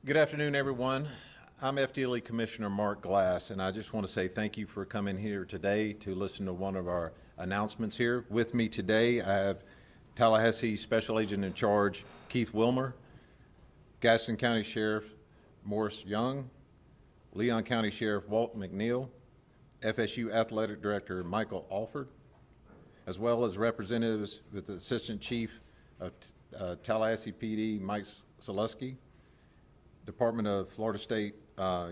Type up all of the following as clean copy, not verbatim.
Good afternoon, everyone. I'm FDLE Commissioner Mark Glass, and I just want to say thank you for coming here today to listen to one of our announcements here. With me today, I have Tallahassee Special Agent in Charge Keith Wilmer, Gadsen County Sheriff Morris Young, Leon County Sheriff Walt McNeil, FSU Athletic Director Michael Alford, as well as representatives with the Assistant Chief of Tallahassee PD Mike Selesky, Department of Florida State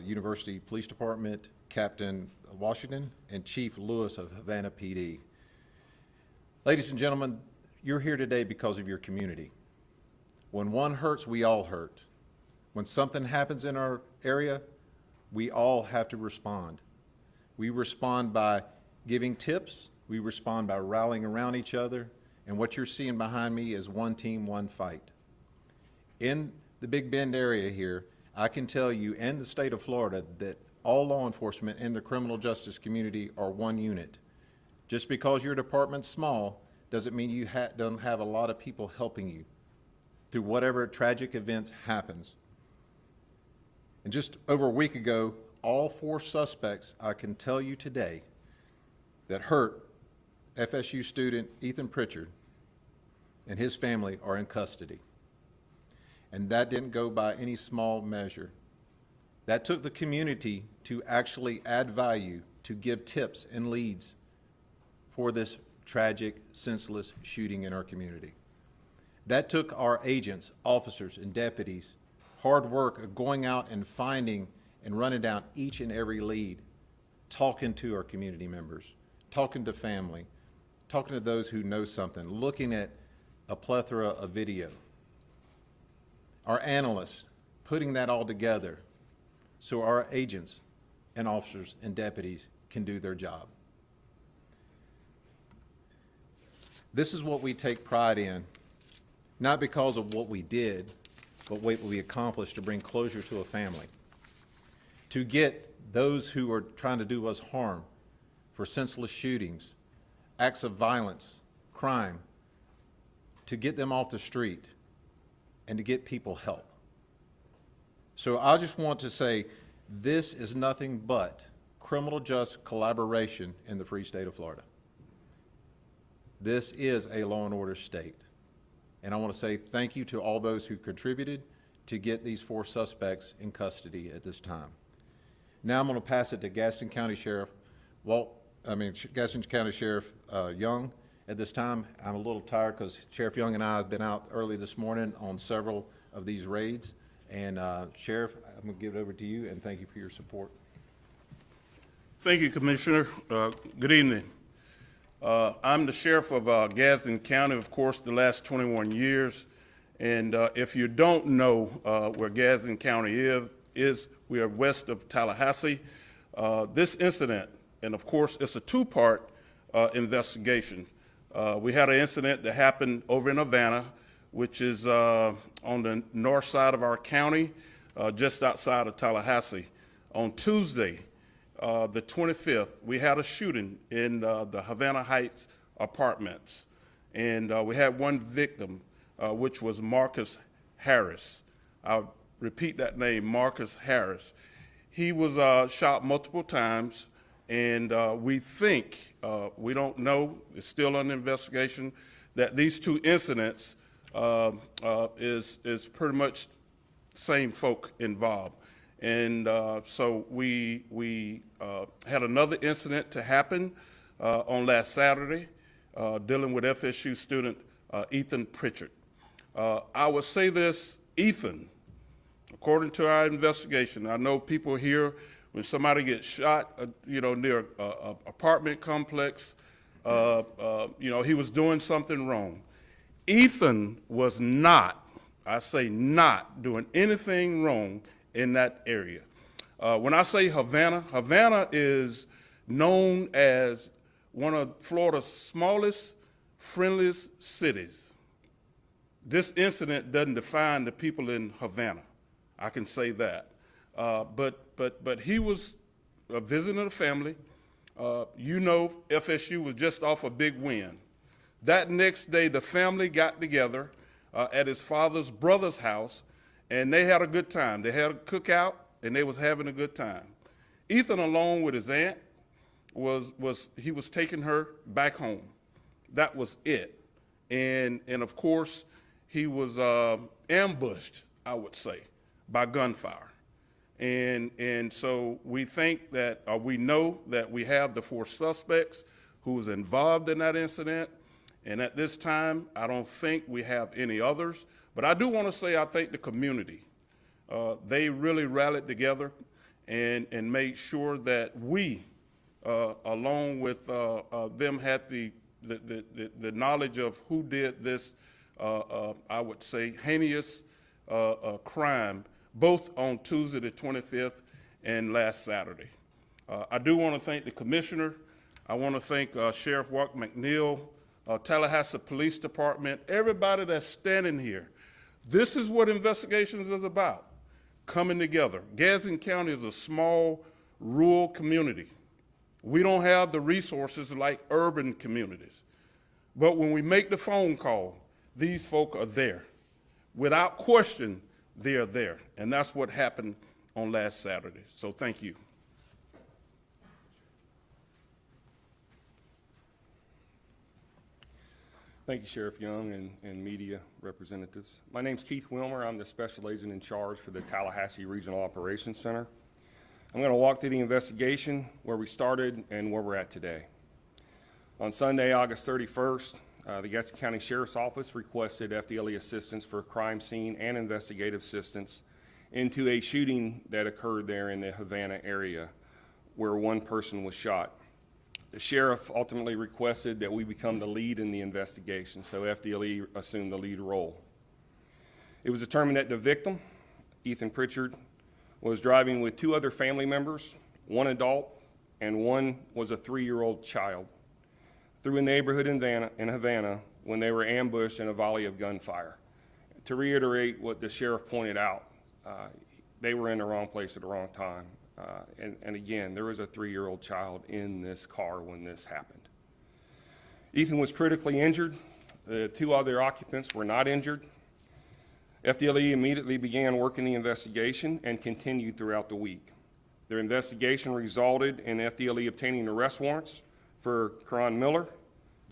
University Police Department Captain Washington, and Chief Lewis of Havana PD. Ladies and gentlemen, you're here today because of your community. When one hurts, we all hurt. When something happens in our area, we all have to respond. We respond by giving tips, we respond by rallying around each other, and what you're seeing behind me is one team, one fight. In the Big Bend area here, I can tell you and the state of Florida that all law enforcement and the criminal justice community are one unit. Just because your department's small doesn't mean you don't have a lot of people helping you through whatever tragic events happens. And just over a week ago, all 4 suspects, I can tell you today, that hurt FSU student Ethan Pritchard and his family are in custody. And that didn't go by any small measure. That took the community to actually add value, to give tips and leads for this tragic, senseless shooting in our community. That took our agents, officers, and deputies hard work of going out and finding and running down each and every lead, talking to our community members, talking to family, talking to those who know something, looking at a plethora of video. Our analysts putting that all together so our agents and officers and deputies can do their job. This is what we take pride in, not because of what we did, but what we accomplished to bring closure to a family, to get those who are trying to do us harm for senseless shootings, acts of violence, crime, to get them off the street and to get people help. So I just want to say this is nothing but criminal justice collaboration in the free state of Florida. This is a law and order state. And I want to say thank you to all those who contributed to get these 4 suspects in custody at this time. Now I'm going to pass it to Gadsen County Sheriff Gadsen County Sheriff Young. At this time, I'm a little tired because Sheriff Young and I have been out early this morning on several of these raids. And Sheriff, I'm going to give it over to you, and thank you for your support. Thank you, Commissioner. Good evening. I'm the Sheriff of Gadsen County, of course, the last 21 years. And if you don't know where Gadsen County is, we are west of Tallahassee. This incident, and of course, it's a 2-part investigation. We had an incident that happened over in Havana, which is on the north side of our county, just outside of Tallahassee. On Tuesday, the 25th, we had a shooting in the Havana Heights apartments. And we had one victim, which was Marcus Harris. I'll repeat that name, Marcus Harris. He was shot multiple times. And we think, we don't know, it's still under investigation, that these 2 incidents is pretty much same folk involved. And so we had another incident to happen on last Saturday dealing with FSU student Ethan Pritchard. I would say this, Ethan, according to our investigation, I know people here, when somebody gets shot, near an apartment complex, he was doing something wrong. Ethan was not, I say not, doing anything wrong in that area. When I say Havana, Havana is known as one of Florida's smallest, friendliest cities. This incident doesn't define the people in Havana. I can say that. But he was visiting a family. FSU was just off a big win. That next day, the family got together at his father's brother's house, and they had a good time. They had a cookout, and they was having a good time. Ethan, along with his aunt, was taking her back home. That was it. And of course, he was ambushed, I would say, by gunfire. And so we think that, we know that we have the 4 suspects who was involved in that incident. And at this time, I don't think we have any others. But I do want to say I thank the community. They really rallied together and made sure that we, along with them, had the knowledge of who did this, I would say, heinous crime, both on Tuesday the 25th and last Saturday. I do want to thank the commissioner. I want to thank Sheriff Walk McNeil, Tallahassee Police Department, everybody that's standing here. This is what investigations is about, coming together. Gadsen County is a small, rural community. We don't have the resources like urban communities. But when we make the phone call, these folk are there. Without question, they are there. And that's what happened on last Saturday. So thank you. Thank you, Sheriff Young and media representatives. My name's Keith Wilmer. I'm the special agent in charge for the Tallahassee Regional Operations Center. I'm going to walk through the investigation, where we started and where we're at today. On Sunday, August 31st, the Gadsen County Sheriff's Office requested FDLE assistance for crime scene and investigative assistance into a shooting that occurred there in the Havana area where one person was shot. The sheriff ultimately requested that we become the lead in the investigation, so FDLE assumed the lead role. It was determined that the victim, Ethan Pritchard, was driving with 2 other family members, 1 adult, and 1 was a 3-year-old child, through a neighborhood in Havana when they were ambushed in a volley of gunfire. To reiterate what the sheriff pointed out, they were in the wrong place at the wrong time. And again, there was a 3-year-old child in this car when this happened. Ethan was critically injured. The 2 other occupants were not injured. FDLE immediately began working the investigation and continued throughout the week. Their investigation resulted in FDLE obtaining arrest warrants for Karan Miller,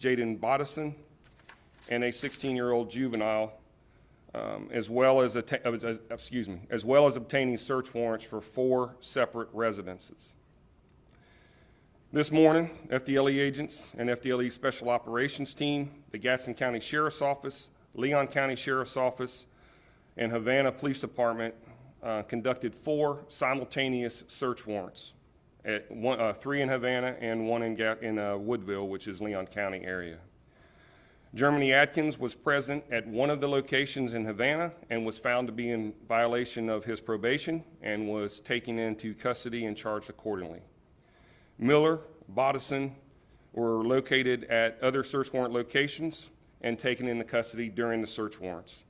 Jaden Bodison, and a 16-year-old juvenile, as well as obtaining search warrants for 4 separate residences. This morning, FDLE agents and FDLE Special Operations Team, the Gadsen County Sheriff's Office, Leon County Sheriff's Office, and Havana Police Department conducted 4 simultaneous search warrants, 3 in Havana and 1 in Woodville, which is Leon County area. Germany Atkins was present at one of the locations in Havana and was found to be in violation of his probation and was taken into custody and charged accordingly. Miller, Bodison were located at other search warrant locations and taken into custody during the search warrants.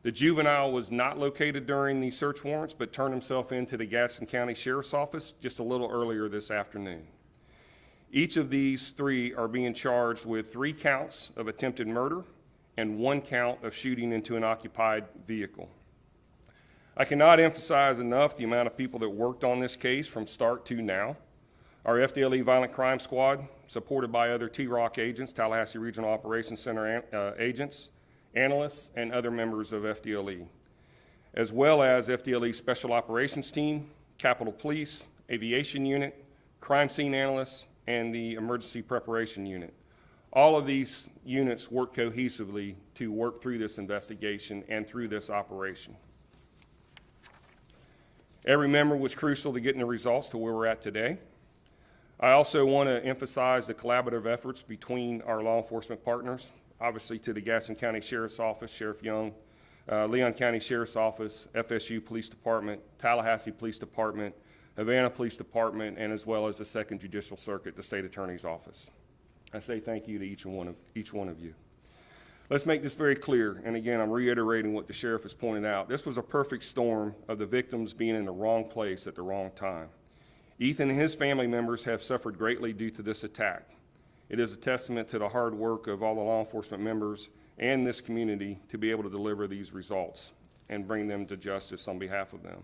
The juvenile was not located during the search warrants, but turned himself into the Gadsen County Sheriff's Office just a little earlier this afternoon. Each of these 3 are being charged with 3 counts of attempted murder and 1 count of shooting into an occupied vehicle. I cannot emphasize enough the amount of people that worked on this case from start to now. Our FDLE Violent Crime Squad, supported by other T-ROC agents, Tallahassee Regional Operations Center agents, analysts, and other members of FDLE, as well as FDLE Special Operations Team, Capitol Police, Aviation Unit, Crime Scene Analysts, and the Emergency Preparation Unit. All of these units work cohesively to work through this investigation and through this operation. Every member was crucial to getting the results to where we're at today. I also want to emphasize the collaborative efforts between our law enforcement partners, obviously to the Gadsen County Sheriff's Office, Sheriff Young, Leon County Sheriff's Office, FSU Police Department, Tallahassee Police Department, Havana Police Department, and as well as the Second Judicial Circuit, the State Attorney's Office. I say thank you to each one of you. Let's make this very clear, and again, I'm reiterating what the sheriff has pointed out. This was a perfect storm of the victims being in the wrong place at the wrong time. Ethan and his family members have suffered greatly due to this attack. It is a testament to the hard work of all the law enforcement members and this community to be able to deliver these results. and bring them to justice on behalf of them.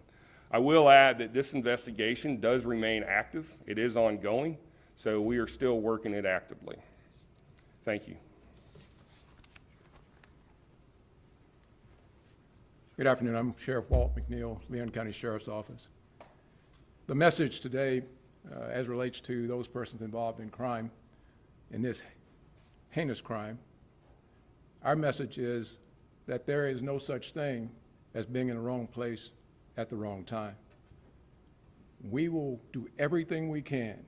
I will add that this investigation does remain active. It is ongoing, so we are still working it actively. Thank you. Good afternoon. I'm Sheriff Walt McNeil, Leon County Sheriff's Office. The message today, as relates to those persons involved in crime, in this heinous crime, our message is that there is no such thing as being in the wrong place at the wrong time. We will do everything we can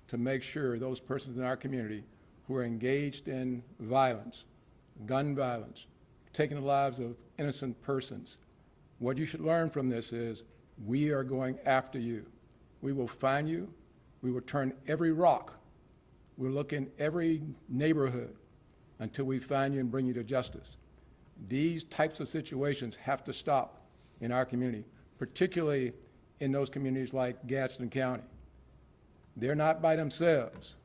to make sure those persons in our community who are engaged in violence, gun violence, taking the lives of innocent persons, what you should learn from this is we are going after you. We will find you. We will turn every rock. We'll look in every neighborhood until we find you and bring you to justice. These types of situations have to stop in our community, particularly in those communities like Gadsen County. They're not by themselves.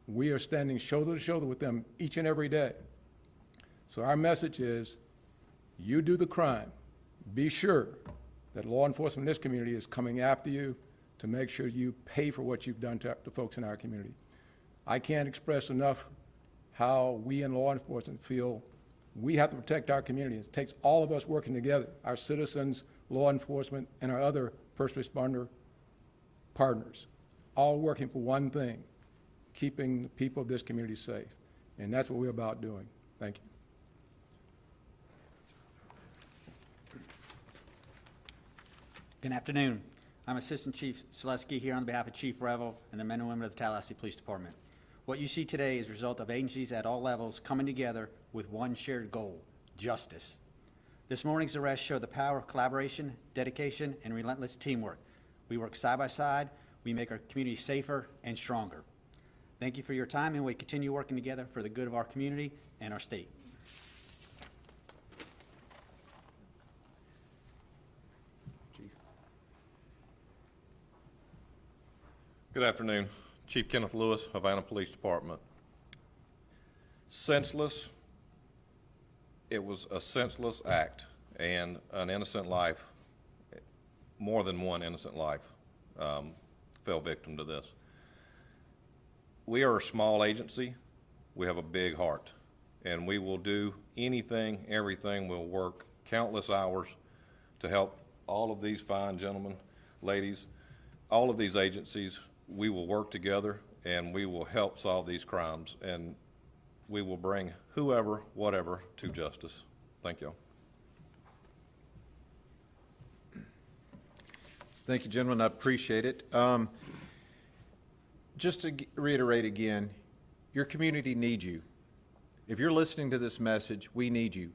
We are standing shoulder to shoulder with them each and every day. So our message is, you do the crime. Be sure that law enforcement in this community is coming after you to make sure you pay for what you've done to the folks in our community. I can't express enough how we in law enforcement feel we have to protect our communities. It takes all of us working together, our citizens, law enforcement, and our other first responder partners, all working for one thing, keeping the people of this community safe. And that's what we're about doing. Thank you. Good afternoon. I'm Assistant Chief Selesky here on behalf of Chief Revel and the men and women of the Tallahassee Police Department. What you see today is a result of agencies at all levels coming together with one shared goal, justice. This morning's arrests show the power of collaboration, dedication, and relentless teamwork. We work side by side. We make our community safer and stronger. Thank you for your time, and we continue working together for the good of our community and our state. Good afternoon. Chief Kenneth Lewis, Havana Police Department. Senseless. It was a senseless act, and an innocent life, more than one innocent life, fell victim to this. We are a small agency. We have a big heart, and we will do anything, everything. We'll work countless hours to help all of these fine gentlemen, ladies, all of these agencies. We will work together, and we will help solve these crimes, and we will bring whoever, whatever, to justice. Thank you. Thank you, gentlemen. I appreciate it. Just to reiterate again, your community needs you. If you're listening to this message, we need you.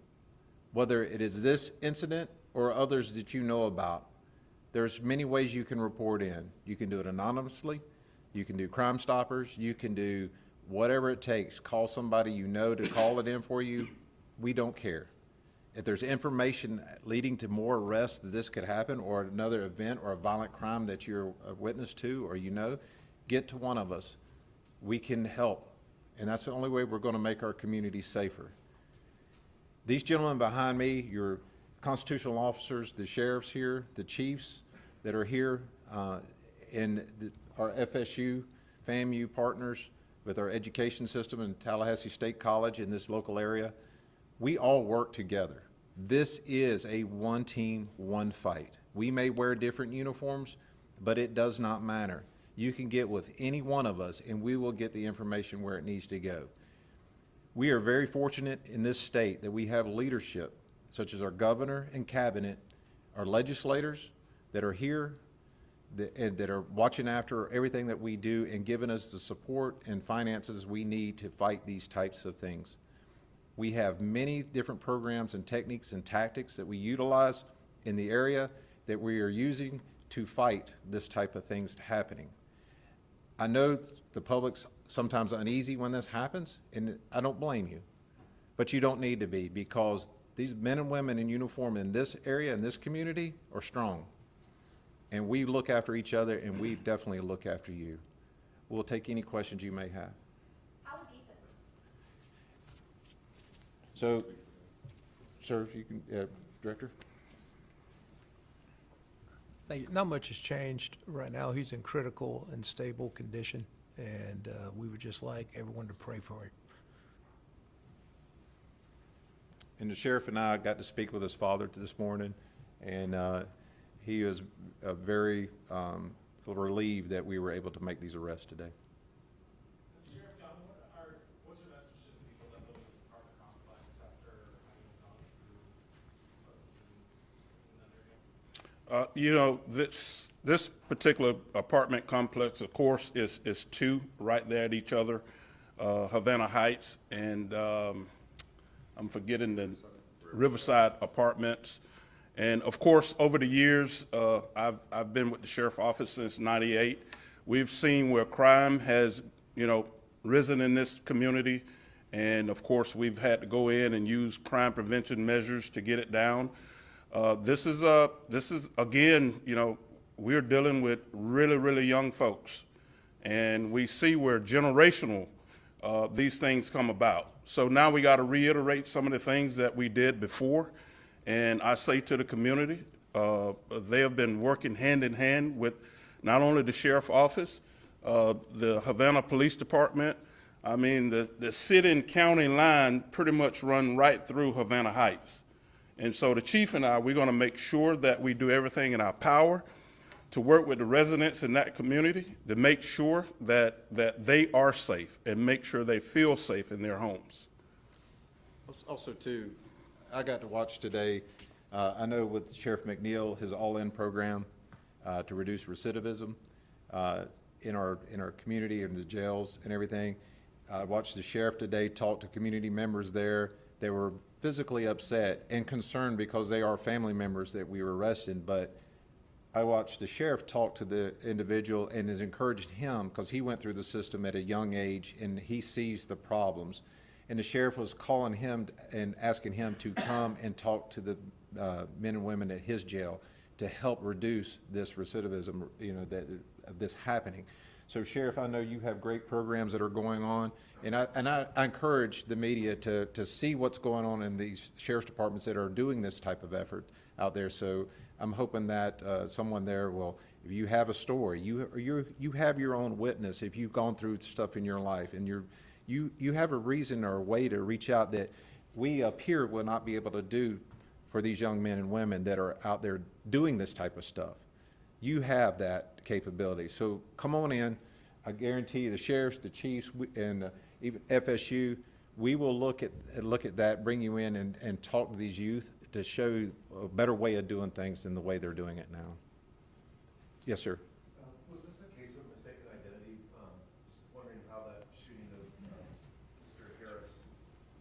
Whether it is this incident or others that you know about, there's many ways you can report in. You can do it anonymously. You can do Crime Stoppers. You can do whatever it takes. Call somebody you know to call it in for you. We don't care. If there's information leading to more arrests that this could happen, or another event or a violent crime that you're a witness to or you know, get to one of us. We can help. And that's the only way we're going to make our community safer. These gentlemen behind me, your constitutional officers, the sheriffs here, the chiefs that are here, and our FSU, FAMU partners with our education system in Tallahassee State College in this local area, we all work together. This is a one team, one fight. We may wear different uniforms, but it does not matter. You can get with any one of us and we will get the information where it needs to go. We are very fortunate in this state that we have leadership such as our governor and cabinet, our legislators that are here that are watching after everything that we do and giving us the support and finances we need to fight these types of things. We have many different programs and techniques and tactics that we utilize in the area that we are using to fight this type of things happening. I know the public's sometimes uneasy when this happens, and I don't blame you, but you don't need to be, because these men and women in uniform in this area, in this community, are strong. And we look after each other, and we definitely look after you. We'll take any questions you may have. How was Ethan? So, sir, you can, Director? Thank you. Not much has changed right now. He's in critical and stable condition, and we would just like everyone to pray for him. And the sheriff and I got to speak with his father this morning, and he was very relieved that we were able to make these arrests today. Sheriff John, what's your message to the people that live in this apartment complex after having gone through several shootings in that area? You know, this particular apartment complex, of course, is two right there at each other, Havana Heights and I'm forgetting the Riverside Apartments. And of course, over the years, I've been with the sheriff's office since '98. We've seen where crime has, risen in this community, and of course, we've had to go in and use crime prevention measures to get it down. This is again, we're dealing with really, really young folks, and we see where generational these things come about. So now we got to reiterate some of the things that we did before. And I say to the community, they have been working hand in hand with not only the sheriff's office, the Havana Police Department. I mean, the city and county line pretty much run right through Havana Heights. And so the chief and I, we're going to make sure that we do everything in our power to work with the residents in that community to make sure that they are safe and make sure they feel safe in their homes. Also, too, I got to watch today, I know with Sheriff McNeil, his all-in program to reduce recidivism in our community, in the jails and everything. I watched the sheriff today talk to community members there. They were physically upset and concerned because they are family members that we were arresting, but I watched the sheriff talk to the individual and has encouraged him because he went through the system at a young age and he sees the problems. And the sheriff was calling him and asking him to come and talk to the men and women at his jail to help reduce this recidivism, of this happening. So, Sheriff, I know you have great programs that are going on, and I encourage the media to see what's going on in these sheriff's departments that are doing this type of effort out there. So I'm hoping that someone there will, if you have a story, you have your own witness, if you've gone through stuff in your life and you have a reason or a way to reach out that we up here will not be able to do for these young men and women that are out there doing this type of stuff. You have that capability. So come on in. I guarantee you the sheriffs, the chiefs, and even FSU, we will look at that, bring you in and talk to these youth to show you a better way of doing things than the way they're doing it now. Yes, sir. Was this a case of mistaken identity? Just wondering how that shooting of Mr. Harris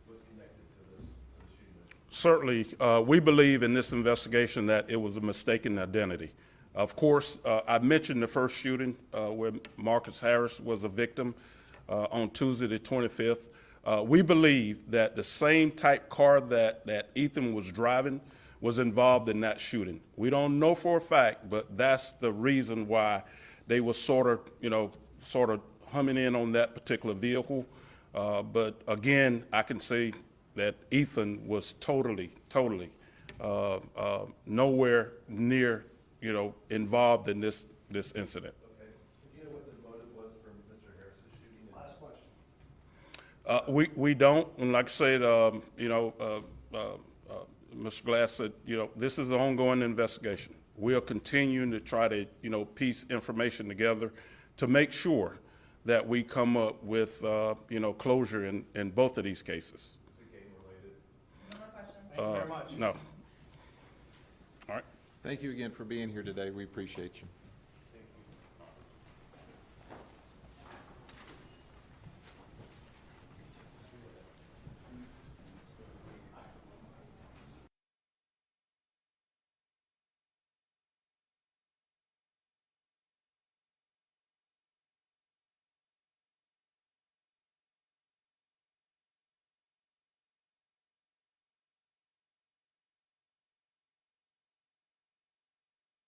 was connected to the shooting. Certainly, we believe in this investigation that it was a mistaken identity. Of course, I mentioned the first shooting where Marcus Harris was a victim on Tuesday the 25th. We believe that the same type car that Ethan was driving was involved in that shooting. We don't know for a fact, but that's the reason why they were sort of humming in on that particular vehicle. But again, I can say that Ethan was totally nowhere near, involved in this incident. Okay. Do you know what the motive was for Mr. Harris's shooting? Last question. We don't, and like I said, Mr. Glass said, this is an ongoing investigation. We are continuing to try to, piece information together to make sure that we come up with, closure in both of these cases. Is it game related? No more questions. Thank you very much. No. All right. Thank you again for being here today. We appreciate you.